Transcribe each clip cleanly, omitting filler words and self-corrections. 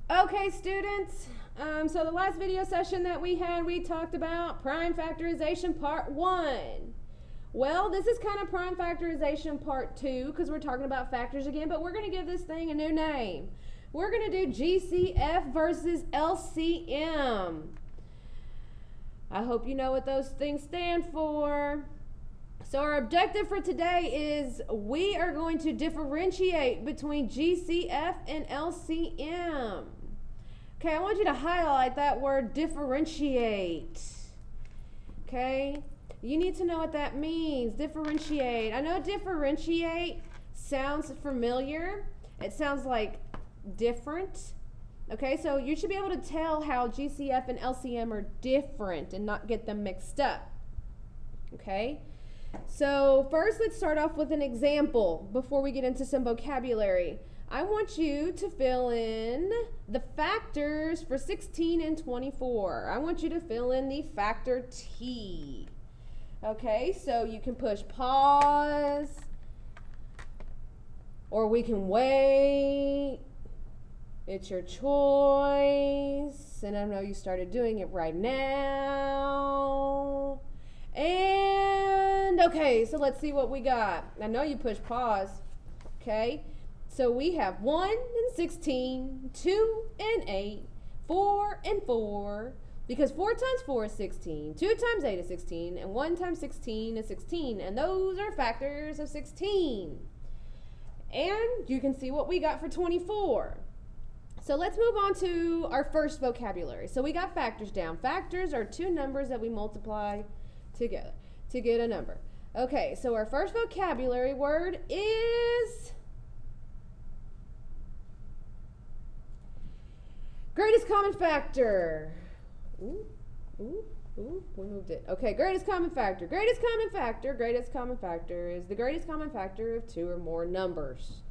Okay, students, so the last video session that we had, we talked about prime factorization part 1. Well, this is kind of prime factorization part 2 because we're talking about factors again, but we're going to give this thing a new name. We're going to do GCF versus LCM. I hope you know what those things stand for. So our objective for today is we are going to differentiate between GCF and LCM. Okay, I want you to highlight that word differentiate. Okay, you need to know what that means, differentiate. I know differentiate sounds familiar. It sounds like different. Okay, so you should be able to tell how GCF and LCM are different and not get them mixed up. Okay, so first let's start off with an example before we get into some vocabulary. I want you to fill in the factors for 16 and 24. I want you to fill in the factor T. Okay, so you can push pause, or we can wait. It's your choice. And I know you started doing it right now. And okay, so let's see what we got. I know you push pause. Okay, so we have 1 and 16, 2 and 8, 4 and 4, because 4 times 4 is 16, 2 times 8 is 16, and 1 times 16 is 16, and those are factors of 16. And you can see what we got for 24. So let's move on to our first vocabulary. So we got factors down. Factors are two numbers that we multiply together to get a number. Okay, so our first vocabulary word is greatest common factor. We moved it. Okay, greatest common factor. Greatest common factor is the greatest common factor of two or more numbers.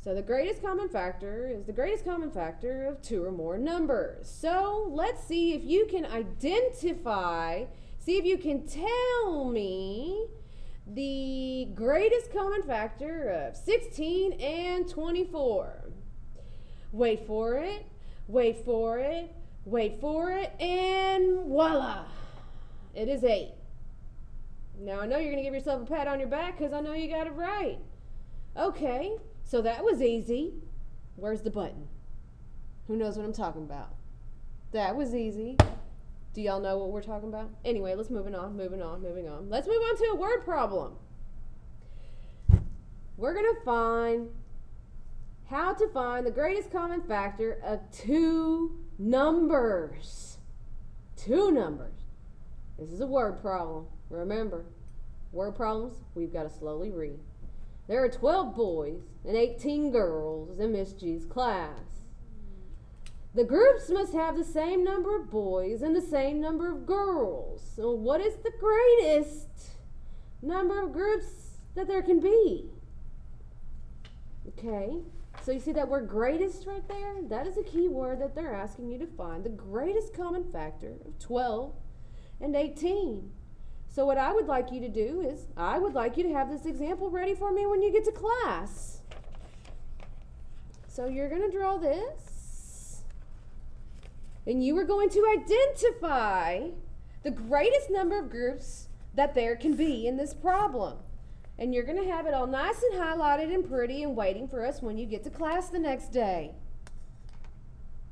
So the greatest common factor is the greatest common factor of two or more numbers. So let's see if you can identify, see if you can tell me the greatest common factor of 16 and 24. Wait for it, wait for it, wait for it, and voila, it is 8. Now I know you're going to give yourself a pat on your back because I know you got it right. Okay, so that was easy. Where's the button? Who knows what I'm talking about? That was easy. Do y'all know what we're talking about? Anyway, let's moving on. Let's move on to a word problem. We're going to find how to find the greatest common factor of two numbers. Two numbers. This is a word problem. Remember, word problems, we've got to slowly read. There are 12 boys and 18 girls in Miss G's class. The groups must have the same number of boys and the same number of girls. So what is the greatest number of groups that there can be? Okay, so you see that word greatest right there? That is a key word that they're asking you to find. The greatest common factor of 12 and 18. So what I would like you to do is, I would like you to have this example ready for me when you get to class. So you're going to draw this, and you are going to identify the greatest number of groups that there can be in this problem. And you're going to have it all nice and highlighted and pretty and waiting for us when you get to class the next day.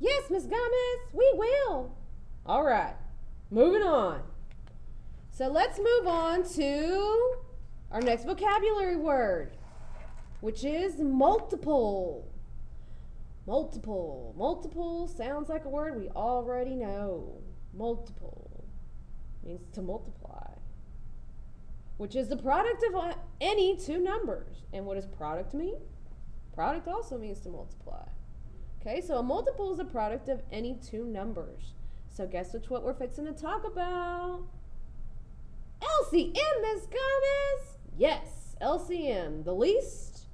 Yes, Miss Gomez, we will. All right, moving on. So let's move on to our next vocabulary word, which is multiple. Multiple. Multiple sounds like a word we already know. Multiple means to multiply, which is the product of any two numbers. And what does product mean? Product also means to multiply. Okay, so a multiple is a product of any two numbers. So guess what we're fixing to talk about? LCM, Miss Gomez. Yes, LCM, the least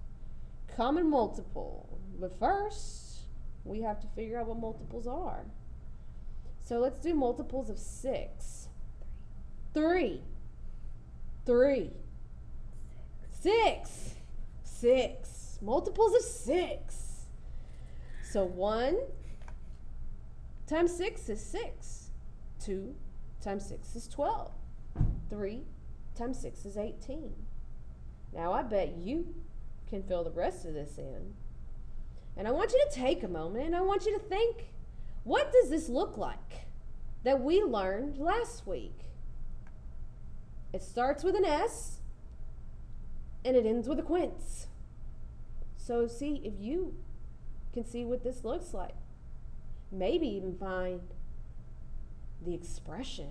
common multiple. But first, we have to figure out what multiples are. So let's do multiples of 6. 3. 6. Multiples of 6. So 1 times 6 is 6. 2 times 6 is 12. 3 times 6 is 18. Now I bet you can fill the rest of this in. And I want you to take a moment and I want you to think, what does this look like that we learned last week? It starts with an S and it ends with a quince. So see if you can see what this looks like. Maybe even find the expression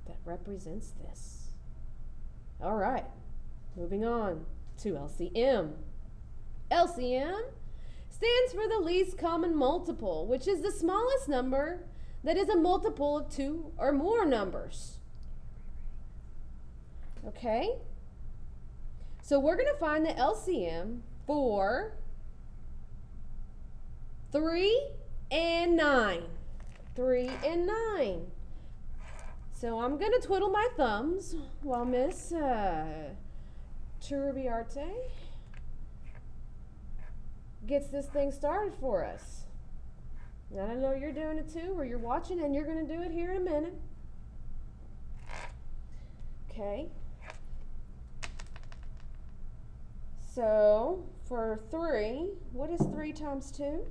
that represents this. All right, moving on to LCM. LCM stands for the least common multiple, which is the smallest number that is a multiple of 2 or more numbers. Okay? So we're going to find the LCM for 3 and 9. 3 and 9. So I'm going to twiddle my thumbs while Miss Turbiarte gets this thing started for us. And I know you're doing it too, or you're watching, and you're going to do it here in a minute. Okay. So for 3, what is 3 times 2?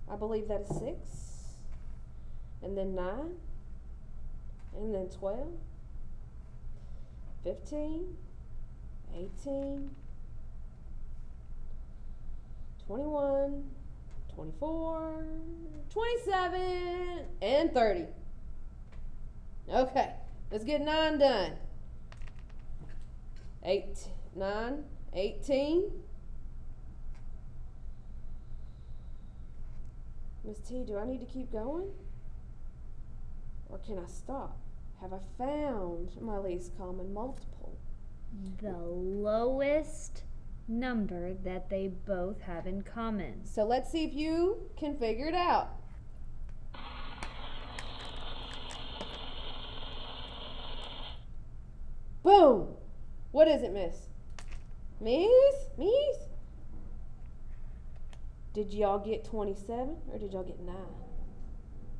I believe that is 6. And then 9. And then 12. 15. 18. 21. 24. 27. And 30. Okay. Let's get 9 done. 8, 9, 18. Miss T, do I need to keep going? Or can I stop? Have I found my least common multiple? The lowest number that they both have in common. So let's see if you can figure it out. Boom! What is it, Miss? Miss? Did y'all get 27 or did y'all get 9?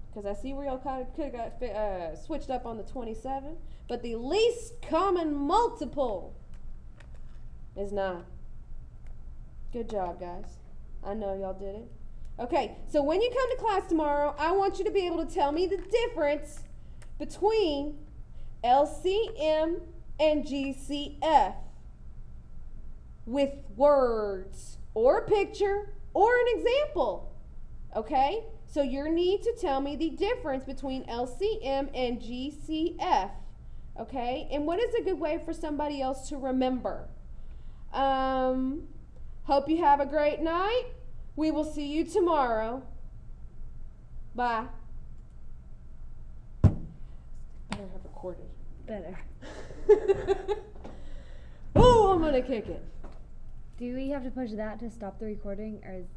Because I see where y'all kind of could have got switched up on the 27. But the least common multiple is 9. Good job, guys. I know y'all did it. Okay, so when you come to class tomorrow, I want you to be able to tell me the difference between LCM and GCF with words or a picture or an example. Okay? So you need to tell me the difference between LCM and GCF. Okay? And what is a good way for somebody else to remember? Hope you have a great night. We will see you tomorrow. Bye. Better have recorded. Better. Oh, I'm gonna kick it. Do we have to push that to stop the recording, or is